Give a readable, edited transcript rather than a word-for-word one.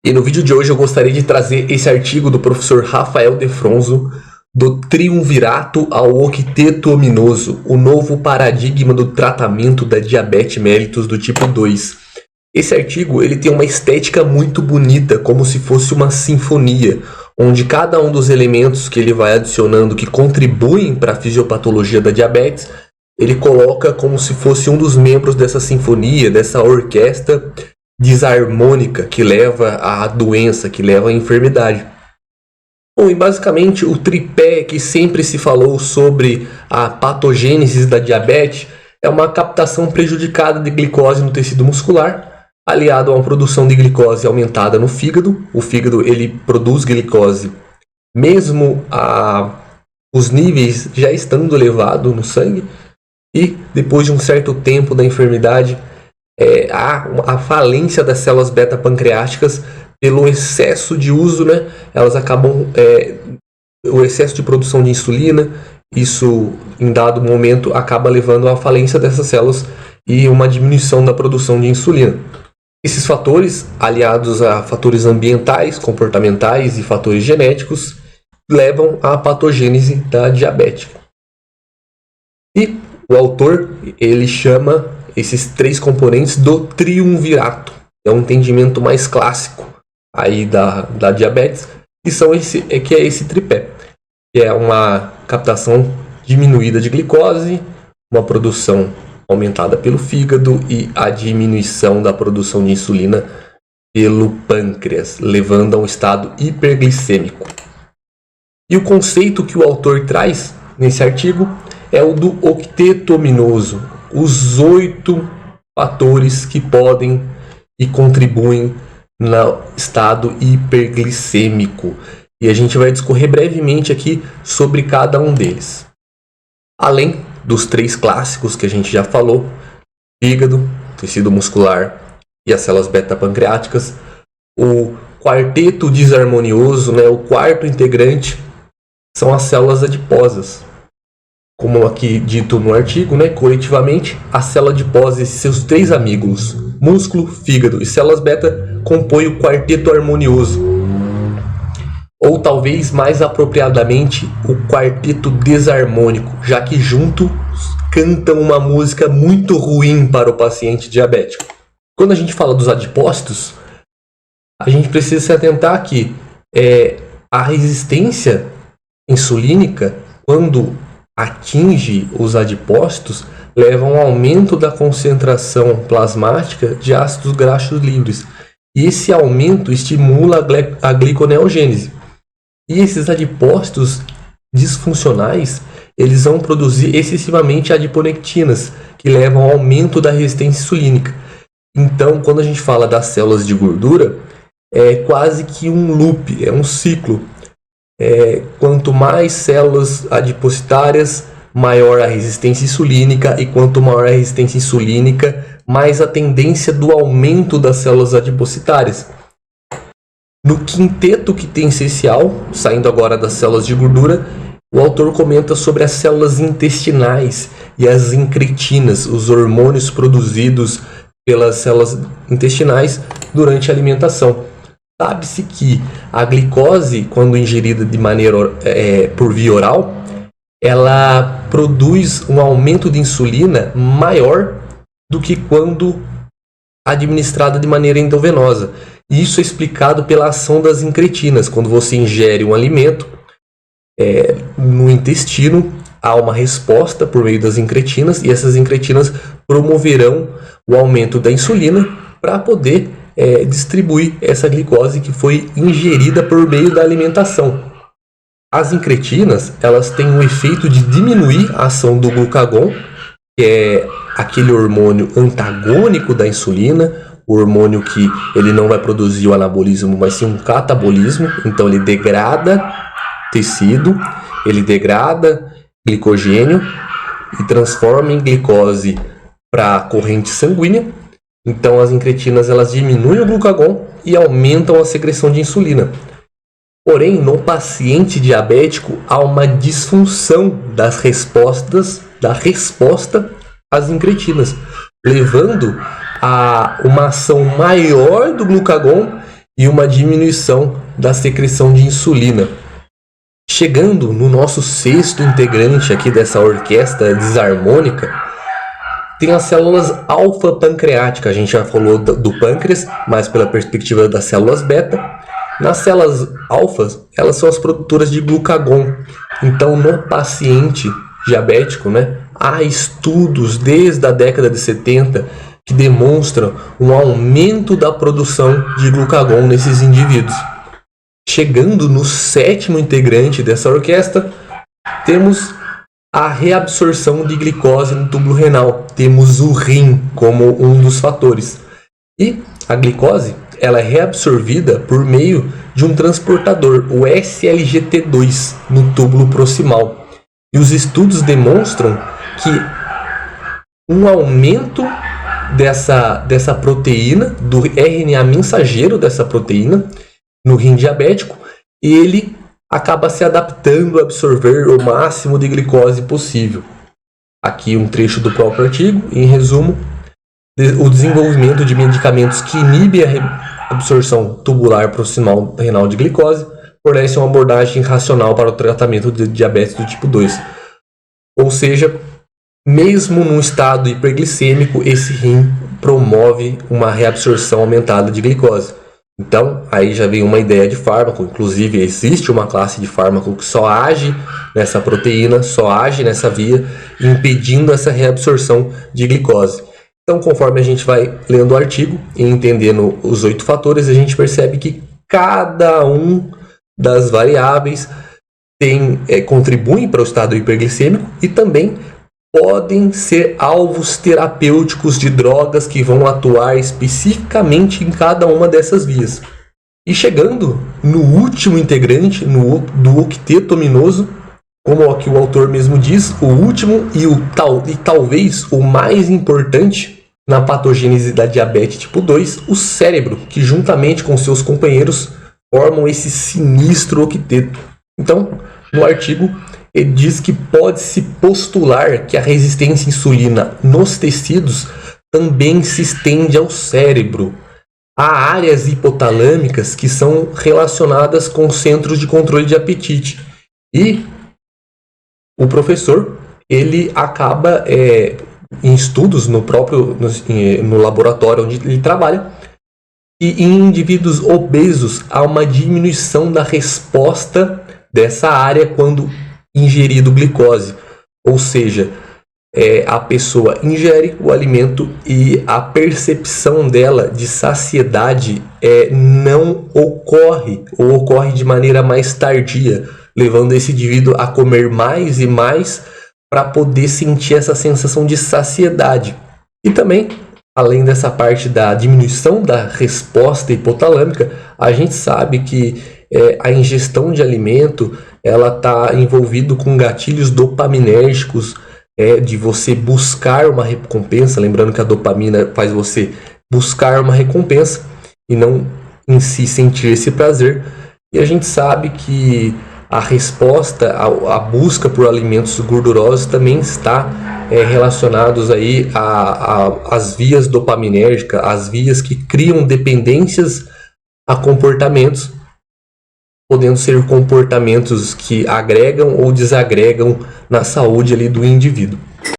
E no vídeo de hoje eu gostaria de trazer esse artigo do professor Rafael De Fronzo, do triunvirato ao octeto ominoso, o novo paradigma do tratamento da diabetes mellitus do tipo 2. Esse artigo ele tem uma estética muito bonita, como se fosse uma sinfonia, onde cada um dos elementos que ele vai adicionando que contribuem para a fisiopatologia da diabetes, ele coloca como se fosse um dos membros dessa sinfonia, dessa orquestra desarmônica que leva à doença, que leva à enfermidade. Bom, e basicamente o tripé que sempre se falou sobre a patogênese da diabetes é uma captação prejudicada de glicose no tecido muscular, aliado a uma produção de glicose aumentada no fígado. O fígado ele produz glicose mesmo os níveis já estando elevados no sangue, e depois de um certo tempo da enfermidade há a falência das células beta-pancreáticas pelo excesso de uso, né? Elas acabam o excesso de produção de insulina, isso em dado momento acaba levando à falência dessas células e uma diminuição da produção de insulina. Esses fatores, aliados a fatores ambientais, comportamentais e fatores genéticos, levam à patogênese da diabetes. E o autor ele chama esses três componentes do triunvirato. É um entendimento mais clássico aí da diabetes, que é esse tripé, que é uma captação diminuída de glicose, uma produção aumentada pelo fígado e a diminuição da produção de insulina pelo pâncreas, levando a um estado hiperglicêmico. E o conceito que o autor traz nesse artigo é o do octeto ominoso, os 8 fatores que podem e contribuem no estado hiperglicêmico. E a gente vai discorrer brevemente aqui sobre cada um deles. Além dos 3 clássicos que a gente já falou, fígado, tecido muscular e as células beta-pancreáticas, o quarteto desarmonioso, né, o quarto integrante, são as células adiposas. Como aqui dito no artigo, né, coletivamente, a célula adiposa e seus 3 amigos, músculo, fígado e células beta, compõem o quarteto harmonioso. Ou talvez mais apropriadamente, o quarteto desarmônico, já que juntos cantam uma música muito ruim para o paciente diabético. Quando a gente fala dos adipócitos, a gente precisa se atentar que a resistência insulínica, quando atinge os adipócitos, leva a um aumento da concentração plasmática de ácidos graxos livres. E esse aumento estimula a gliconeogênese. E esses adipócitos disfuncionais, eles vão produzir excessivamente adiponectinas, que levam ao aumento da resistência insulínica. Então, quando a gente fala das células de gordura, é quase que um loop, é um ciclo. Quanto mais células adipocitárias, maior a resistência insulínica, e quanto maior a resistência insulínica, mais a tendência do aumento das células adipocitárias. No quinteto quintessencial, saindo agora das células de gordura, o autor comenta sobre as células intestinais e as incretinas, os hormônios produzidos pelas células intestinais durante a alimentação. Sabe-se que a glicose, quando ingerida de maneira por via oral, ela produz um aumento de insulina maior do que quando administrada de maneira endovenosa. Isso é explicado pela ação das incretinas. Quando você ingere um alimento no intestino, há uma resposta por meio das incretinas, e essas incretinas promoverão o aumento da insulina para poder distribuir essa glicose que foi ingerida por meio da alimentação. As incretinas, elas têm o efeito de diminuir a ação do glucagon, que é aquele hormônio antagônico da insulina, o hormônio que ele não vai produzir o anabolismo, mas sim um catabolismo. Então ele degrada tecido, ele degrada glicogênio e transforma em glicose para a corrente sanguínea. Então as incretinas elas diminuem o glucagon e aumentam a secreção de insulina. Porém, no paciente diabético há uma disfunção da resposta às incretinas, levando a uma ação maior do glucagon e uma diminuição da secreção de insulina. Chegando no nosso sexto integrante aqui dessa orquestra desarmônica, tem as células alfa-pancreáticas. A gente já falou do pâncreas, mas pela perspectiva das células beta. Nas células alfas, elas são as produtoras de glucagon. Então, no paciente diabético, há estudos desde a década de 70 que demonstram um aumento da produção de glucagon nesses indivíduos. Chegando no sétimo integrante dessa orquestra, temos a reabsorção de glicose no túbulo renal. Temos o rim como um dos fatores. E a glicose ela é reabsorvida por meio de um transportador, o SLGT2, no túbulo proximal. E os estudos demonstram que um aumento dessa proteína, do RNA mensageiro dessa proteína, no rim diabético, ele acaba se adaptando a absorver o máximo de glicose possível. Aqui um trecho do próprio artigo, em resumo, o desenvolvimento de medicamentos que inibem a absorção tubular proximal renal de glicose fornece uma abordagem racional para o tratamento de diabetes do tipo 2. Ou seja, mesmo num estado hiperglicêmico, esse rim promove uma reabsorção aumentada de glicose. Então, aí já vem uma ideia de fármaco. Inclusive, existe uma classe de fármaco que só age nessa proteína, só age nessa via, impedindo essa reabsorção de glicose. Então, conforme a gente vai lendo o artigo e entendendo os 8 fatores, a gente percebe que cada um das variáveis contribuem para o estado hiperglicêmico e também podem ser alvos terapêuticos de drogas que vão atuar especificamente em cada uma dessas vias. E chegando no último integrante, do octeto aminoso, como aqui o autor mesmo diz, o último e talvez o mais importante na patogênese da diabetes tipo 2, o cérebro, que juntamente com seus companheiros formam esse sinistro octeto. Então, no artigo, ele diz que pode-se postular que a resistência à insulina nos tecidos também se estende ao cérebro. Há áreas hipotalâmicas que são relacionadas com centros de controle de apetite. E o professor, ele acaba, em estudos no laboratório onde ele trabalha, e em indivíduos obesos há uma diminuição da resposta dessa área quando ingerido glicose, ou seja, a pessoa ingere o alimento e a percepção dela de saciedade não ocorre, ou ocorre de maneira mais tardia, levando esse indivíduo a comer mais e mais para poder sentir essa sensação de saciedade. E também, além dessa parte da diminuição da resposta hipotalâmica, a gente sabe que a ingestão de alimento ela está envolvida com gatilhos dopaminérgicos, de você buscar uma recompensa. Lembrando que a dopamina faz você buscar uma recompensa e não em si sentir esse prazer. E a gente sabe que a resposta, a busca por alimentos gordurosos também está relacionados aí às vias dopaminérgicas, as vias que criam dependências a comportamentos, podendo ser comportamentos que agregam ou desagregam na saúde ali do indivíduo.